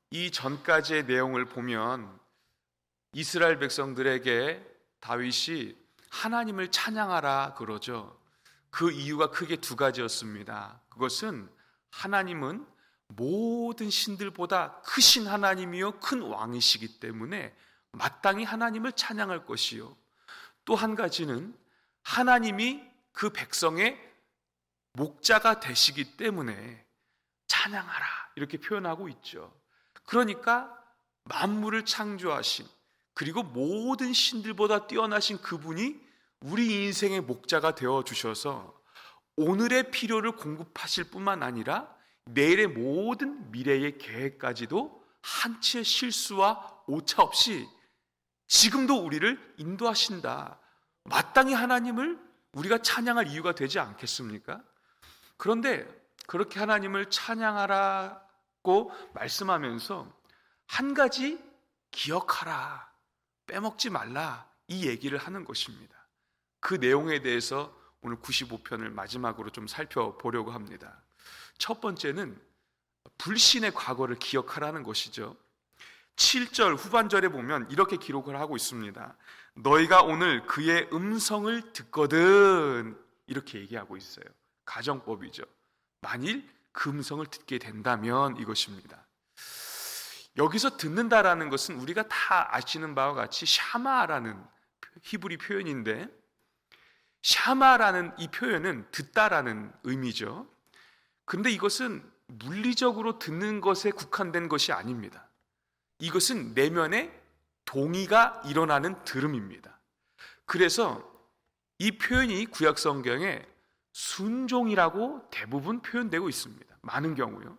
이 전까지의 내용을 보면 이스라엘 백성들에게 다윗이 하나님을 찬양하라 그러죠. 그 이유가 크게 두 가지였습니다. 그것은 하나님은 모든 신들보다 크신 하나님이요 큰 왕이시기 때문에 마땅히 하나님을 찬양할 것이요, 또 한 가지는 하나님이 그 백성의 목자가 되시기 때문에 찬양하라 이렇게 표현하고 있죠. 그러니까 만물을 창조하신, 그리고 모든 신들보다 뛰어나신 그분이 우리 인생의 목자가 되어주셔서 오늘의 필요를 공급하실 뿐만 아니라 내일의 모든 미래의 계획까지도 한치의 실수와 오차 없이 지금도 우리를 인도하신다. 마땅히 하나님을 우리가 찬양할 이유가 되지 않겠습니까? 그런데 그렇게 하나님을 찬양하라고 말씀하면서 한 가지 기억하라, 빼먹지 말라, 이 얘기를 하는 것입니다. 그 내용에 대해서 오늘 95편을 마지막으로 좀 살펴보려고 합니다. 첫 번째는 불신의 과거를 기억하라는 것이죠. 7절 후반절에 보면 이렇게 기록을 하고 있습니다. 너희가 오늘 그의 음성을 듣거든, 이렇게 얘기하고 있어요. 가정법이죠. 만일 그 음성을 듣게 된다면 이것입니다. 여기서 듣는다라는 것은 우리가 다 아시는 바와 같이 샤마라는 히브리 표현인데, 샤마라는 이 표현은 듣다라는 의미죠. 그런데 이것은 물리적으로 듣는 것에 국한된 것이 아닙니다. 이것은 내면의 동의가 일어나는 들음입니다. 그래서 이 표현이 구약 성경에 순종이라고 대부분 표현되고 있습니다. 많은 경우요.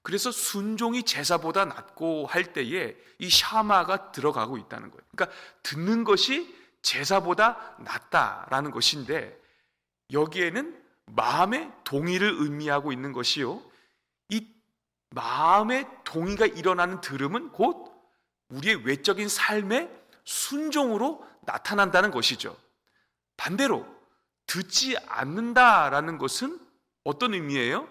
그래서 순종이 제사보다 낫고 할 때에 이 샤마가 들어가고 있다는 거예요. 그러니까 듣는 것이 제사보다 낫다라는 것인데, 여기에는 마음의 동의를 의미하고 있는 것이요, 이 마음의 동의가 일어나는 들음은 곧 우리의 외적인 삶의 순종으로 나타난다는 것이죠. 반대로 듣지 않는다라는 것은 어떤 의미예요?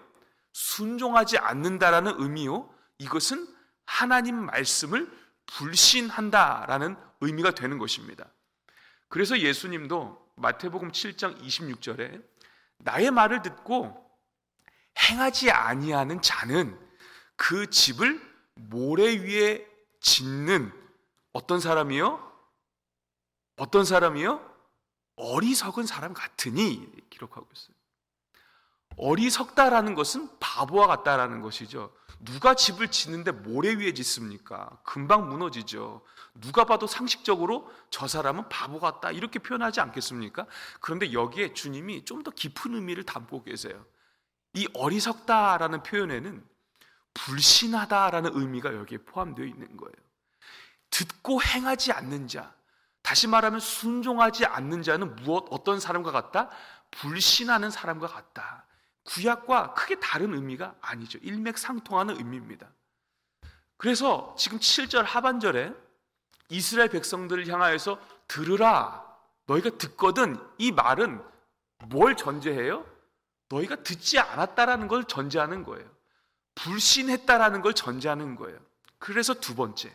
순종하지 않는다라는 의미요, 이것은 하나님 말씀을 불신한다라는 의미가 되는 것입니다. 그래서 예수님도 마태복음 7장 26절에 나의 말을 듣고 행하지 아니하는 자는 그 집을 모래 위에 짓는 어떤 사람이요? 어떤 사람이요? 어리석은 사람 같으니, 기록하고 있어요. 어리석다라는 것은 바보와 같다라는 것이죠. 누가 집을 짓는데 모래 위에 짓습니까? 금방 무너지죠. 누가 봐도 상식적으로 저 사람은 바보 같다 이렇게 표현하지 않겠습니까? 그런데 여기에 주님이 좀 더 깊은 의미를 담고 계세요. 이 어리석다라는 표현에는 불신하다라는 의미가 여기에 포함되어 있는 거예요. 듣고 행하지 않는 자, 다시 말하면 순종하지 않는 자는 어떤 사람과 같다? 불신하는 사람과 같다. 구약과 크게 다른 의미가 아니죠. 일맥상통하는 의미입니다. 그래서 지금 7절 하반절에 이스라엘 백성들을 향하여서 들으라, 너희가 듣거든, 이 말은 뭘 전제해요? 너희가 듣지 않았다라는 걸 전제하는 거예요. 불신했다라는 걸 전제하는 거예요. 그래서 두 번째,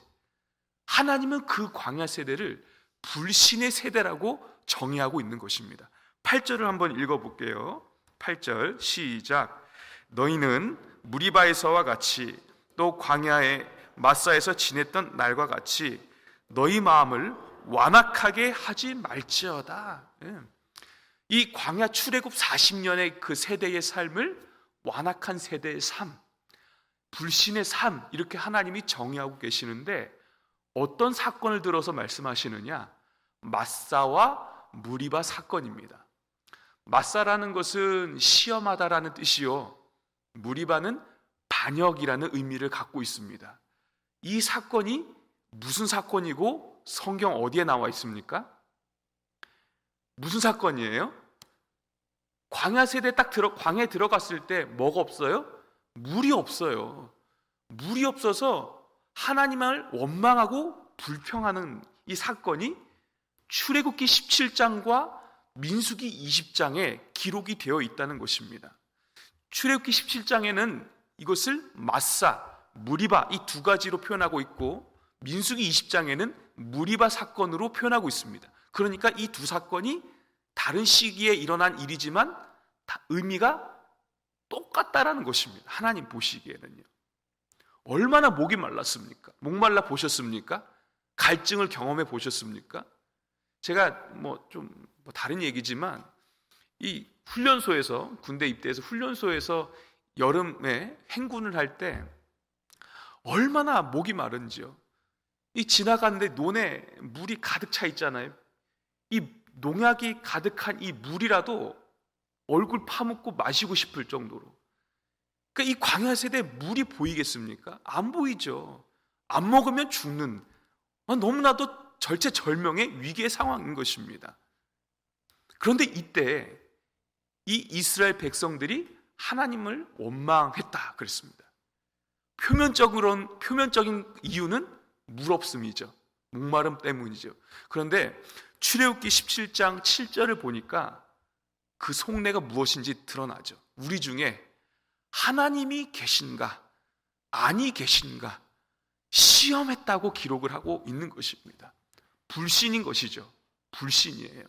하나님은 그 광야 세대를 불신의 세대라고 정의하고 있는 것입니다. 8절을 한번 읽어볼게요. 8절 시작. 너희는 무리바에서와 같이 또 광야의 마사에서 지냈던 날과 같이 너희 마음을 완악하게 하지 말지어다. 이 광야 출애굽 40년의 그 세대의 삶을 완악한 세대의 삶, 불신의 삶, 이렇게 하나님이 정의하고 계시는데, 어떤 사건을 들어서 말씀하시느냐? 마사와 무리바 사건입니다. 마사라는 것은 시험하다라는 뜻이요, 무리바는 반역이라는 의미를 갖고 있습니다. 이 사건이 무슨 사건이고 성경 어디에 나와 있습니까? 무슨 사건이에요? 광야 세대 광야에 들어갔을 때 뭐가 없어요? 물이 없어요. 물이 없어서 하나님을 원망하고 불평하는 이 사건이 출애굽기 17장과 민수기 20장에 기록이 되어 있다는 것입니다. 출애굽기 17장에는 이것을 마사, 무리바 이 두 가지로 표현하고 있고 민수기 20장에는 무리바 사건으로 표현하고 있습니다. 그러니까 이 두 사건이 다른 시기에 일어난 일이지만 다 의미가 똑같다라는 것입니다. 하나님 보시기에는요. 얼마나 목이 말랐습니까? 목말라 보셨습니까? 갈증을 경험해 보셨습니까? 제가 좀 다른 얘기지만 이 훈련소에서 군대 입대해서 훈련소에서 여름에 행군을 할 때 얼마나 목이 마른지요. 이 지나가는데 논에 물이 가득 차 있잖아요. 이 농약이 가득한 이 물이라도 얼굴 파묻고 마시고 싶을 정도로. 그러니까 이 광야 세대에 물이 보이겠습니까? 안 보이죠. 안 먹으면 죽는 너무나도 절체절명의 위기의 상황인 것입니다. 그런데 이때 이 이스라엘 백성들이 하나님을 원망했다 그랬습니다. 표면적인 이유는 물 없음이죠. 목마름 때문이죠. 그런데 출애굽기 17장 7절을 보니까 그 속내가 무엇인지 드러나죠. 우리 중에 하나님이 계신가 아니 계신가 시험했다고 기록을 하고 있는 것입니다. 불신인 것이죠. 불신이에요.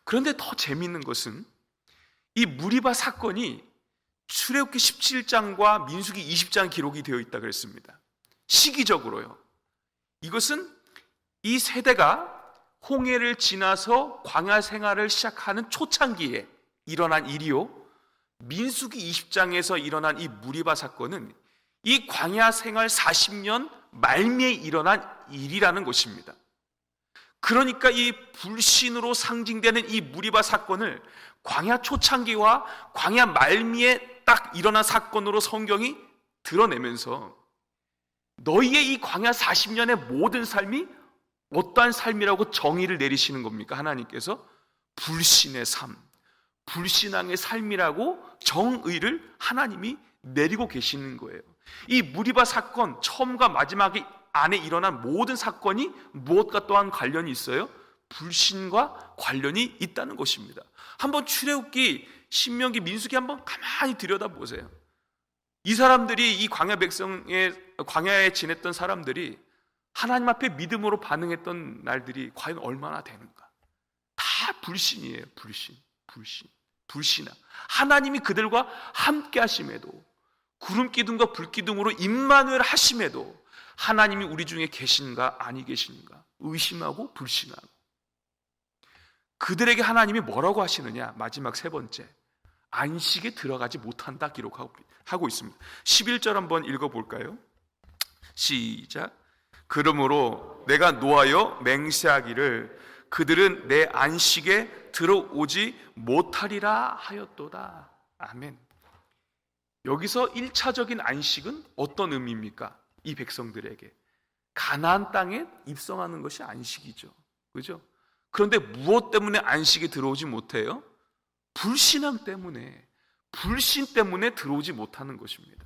그런데 더 재미있는 것은 이 무리바 사건이 출애굽기 17장과 민수기 20장 기록이 되어 있다 그랬습니다. 시기적으로요. 이것은 이 세대가 홍해를 지나서 광야 생활을 시작하는 초창기에 일어난 일이요, 민수기 20장에서 일어난 이 무리바 사건은 이 광야 생활 40년 말미에 일어난 일이라는 것입니다. 그러니까 이 불신으로 상징되는 이 무리바 사건을 광야 초창기와 광야 말미에 딱 일어난 사건으로 성경이 드러내면서 너희의 이 광야 40년의 모든 삶이 어떠한 삶이라고 정의를 내리시는 겁니까? 하나님께서 불신의 삶, 불신앙의 삶이라고 정의를 하나님이 내리고 계시는 거예요. 이 무리바 사건 처음과 마지막 안에 일어난 모든 사건이 무엇과 또한 관련이 있어요? 불신과 관련이 있다는 것입니다. 한번 출애굽기, 신명기, 민수기 한번 가만히 들여다보세요. 이 사람들이 이 광야에 지냈던 사람들이 하나님 앞에 믿음으로 반응했던 날들이 과연 얼마나 되는가? 다 불신이에요. 불신아. 하나님이 그들과 함께 하심에도, 구름 기둥과 불 기둥으로 임마누엘 하심에도 하나님이 우리 중에 계신가 아니 계신가 의심하고 불신하고, 그들에게 하나님이 뭐라고 하시느냐? 마지막 세 번째, 안식에 들어가지 못한다 기록하고 있습니다. 11절 한번 읽어볼까요? 시작. 그러므로 내가 노하여 맹세하기를 그들은 내 안식에 들어오지 못하리라 하였도다. 아멘. 여기서 1차적인 안식은 어떤 의미입니까? 이 백성들에게 가나안 땅에 입성하는 것이 안식이죠. 그죠? 그런데 무엇 때문에 안식에 들어오지 못해요? 불신앙 때문에, 불신 때문에 들어오지 못하는 것입니다.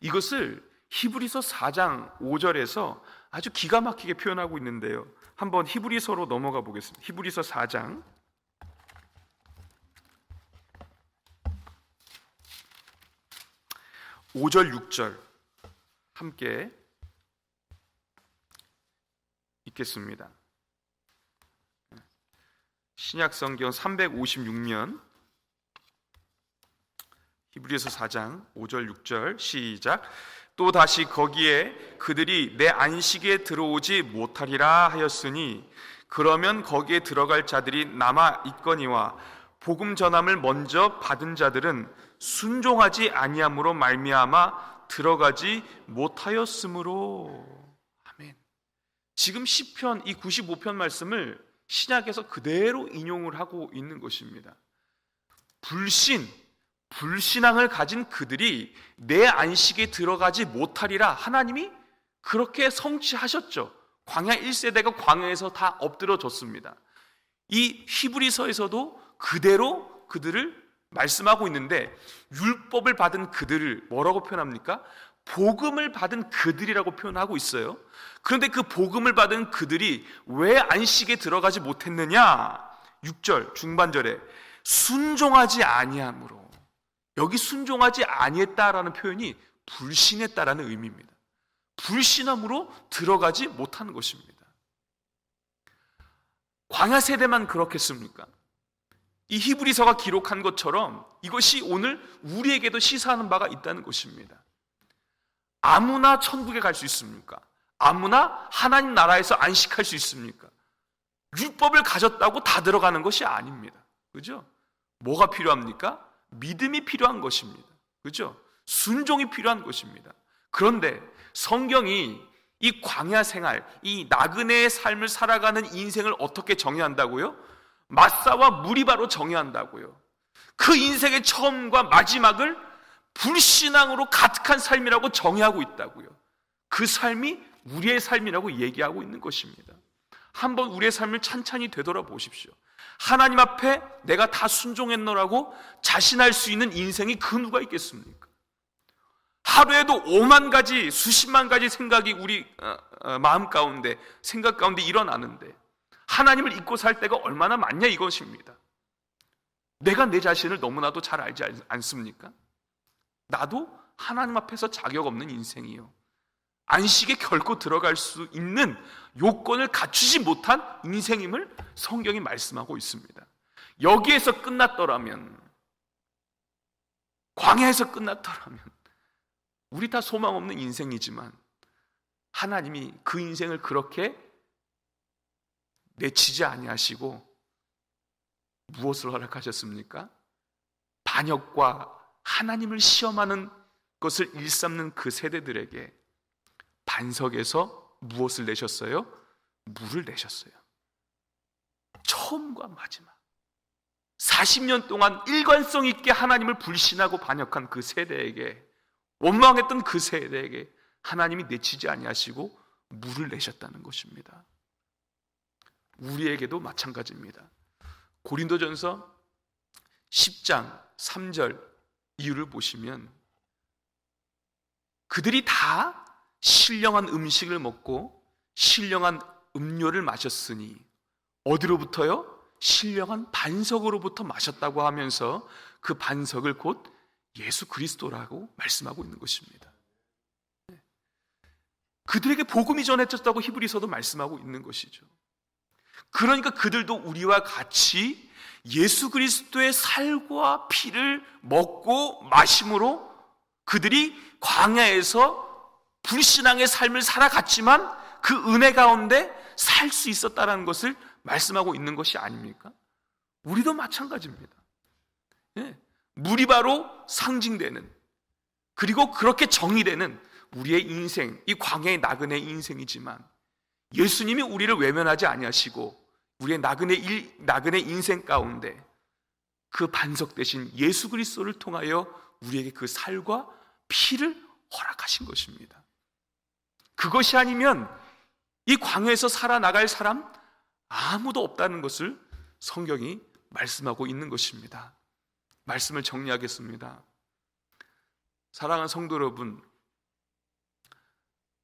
이것을 히브리서 4장 5절에서 아주 기가 막히게 표현하고 있는데요. 한번 히브리서로 넘어가 보겠습니다. 히브리서 4장 5절 6절 함께 읽겠습니다. 신약성경 356면 히브리서 4장 5절 6절 시작. 또 다시 거기에 그들이 내 안식에 들어오지 못하리라 하였으니 그러면 거기에 들어갈 자들이 남아 있거니와 복음 전함을 먼저 받은 자들은 순종하지 아니함으로 말미암아 들어가지 못하였으므로. 아멘. 지금 시편 이 95편 말씀을 신약에서 그대로 인용을 하고 있는 것입니다. 불신앙을 가진 그들이 내 안식에 들어가지 못하리라 하나님이 그렇게 성취하셨죠. 광야 1세대가 광야에서 다 엎드려졌습니다. 이 히브리서에서도 그대로 그들을 말씀하고 있는데, 율법을 받은 그들을 뭐라고 표현합니까? 복음을 받은 그들이라고 표현하고 있어요. 그런데 그 복음을 받은 그들이 왜 안식에 들어가지 못했느냐? 6절 중반절에 순종하지 아니함으로. 여기 순종하지 아니했다라는 표현이 불신했다라는 의미입니다. 불신함으로 들어가지 못하는 것입니다. 광야 세대만 그렇겠습니까? 이 히브리서가 기록한 것처럼 이것이 오늘 우리에게도 시사하는 바가 있다는 것입니다. 아무나 천국에 갈 수 있습니까? 아무나 하나님 나라에서 안식할 수 있습니까? 율법을 가졌다고 다 들어가는 것이 아닙니다. 그죠? 뭐가 필요합니까? 믿음이 필요한 것입니다. 그죠? 순종이 필요한 것입니다. 그런데 성경이 이 광야 생활, 이 나그네의 삶을 살아가는 인생을 어떻게 정의한다고요? 마사와 무리바로 정의한다고요. 그 인생의 처음과 마지막을 불신앙으로 가득한 삶이라고 정의하고 있다고요. 그 삶이 우리의 삶이라고 얘기하고 있는 것입니다. 한번 우리의 삶을 찬찬히 되돌아보십시오. 하나님 앞에 내가 다 순종했노라고 자신할 수 있는 인생이 그 누가 있겠습니까? 하루에도 5만 가지, 수십만 가지 생각이 우리 마음 가운데, 생각 가운데 일어나는데 하나님을 잊고 살 때가 얼마나 많냐 이것입니다. 내가 내 자신을 너무나도 잘 알지 않습니까? 나도 하나님 앞에서 자격 없는 인생이요, 안식에 결코 들어갈 수 있는 요건을 갖추지 못한 인생임을 성경이 말씀하고 있습니다. 여기에서 끝났더라면, 광야에서 끝났더라면 우리 다 소망 없는 인생이지만 하나님이 그 인생을 그렇게 내치지 아니하시고 무엇을 허락하셨습니까? 반역과 하나님을 시험하는 것을 일삼는 그 세대들에게 반석에서 무엇을 내셨어요? 물을 내셨어요. 처음과 마지막 40년 동안 일관성 있게 하나님을 불신하고 반역한 그 세대에게, 원망했던 그 세대에게 하나님이 내치지 아니하시고 물을 내셨다는 것입니다. 우리에게도 마찬가지입니다. 고린도전서 10장 3절 이유를 보시면 그들이 다 신령한 음식을 먹고 신령한 음료를 마셨으니 어디로부터요? 신령한 반석으로부터 마셨다고 하면서 그 반석을 곧 예수 그리스도라고 말씀하고 있는 것입니다. 그들에게 복음이 전해졌다고 히브리서도 말씀하고 있는 것이죠. 그러니까 그들도 우리와 같이 예수 그리스도의 살과 피를 먹고 마심으로 그들이 광야에서 불신앙의 삶을 살아갔지만 그 은혜 가운데 살 수 있었다는 것을 말씀하고 있는 것이 아닙니까? 우리도 마찬가지입니다. 물이 바로 상징되는, 그리고 그렇게 정의되는 우리의 인생, 이 광야의 나그네 인생이지만 예수님이 우리를 외면하지 아니하시고 우리의 나그네 인생 가운데 그 반석 대신 예수 그리스도를 통하여 우리에게 그 살과 피를 허락하신 것입니다. 그것이 아니면 이 광야에서 살아나갈 사람 아무도 없다는 것을 성경이 말씀하고 있는 것입니다. 말씀을 정리하겠습니다. 사랑하는 성도 여러분,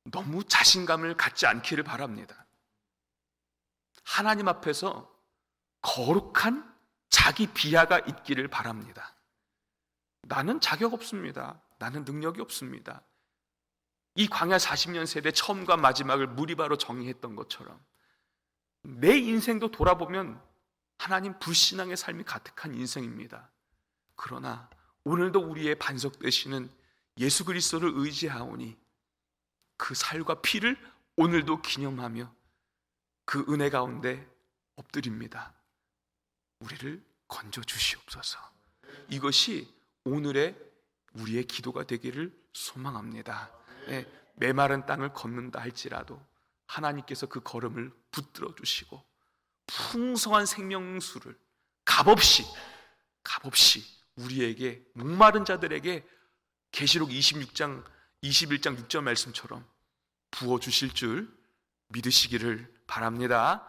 너무 자신감을 갖지 않기를 바랍니다. 하나님 앞에서 거룩한 자기 비하가 있기를 바랍니다. 나는 자격 없습니다. 나는 능력이 없습니다. 이 광야 40년 세대 처음과 마지막을 무리바로 정의했던 것처럼 내 인생도 돌아보면 하나님 불신앙의 삶이 가득한 인생입니다. 그러나 오늘도 우리의 반석 되시는 예수 그리스도를 의지하오니 그 살과 피를 오늘도 기념하며 그 은혜 가운데 엎드립니다. 우리를 건져 주시옵소서. 이것이 오늘의 우리의 기도가 되기를 소망합니다. 메마른 땅을 걷는다 할지라도 하나님께서 그 걸음을 붙들어 주시고 풍성한 생명수를 값없이 우리에게, 목마른 자들에게 계시록 21장 6절 말씀처럼 부어주실 줄 믿으시기를 바랍니다.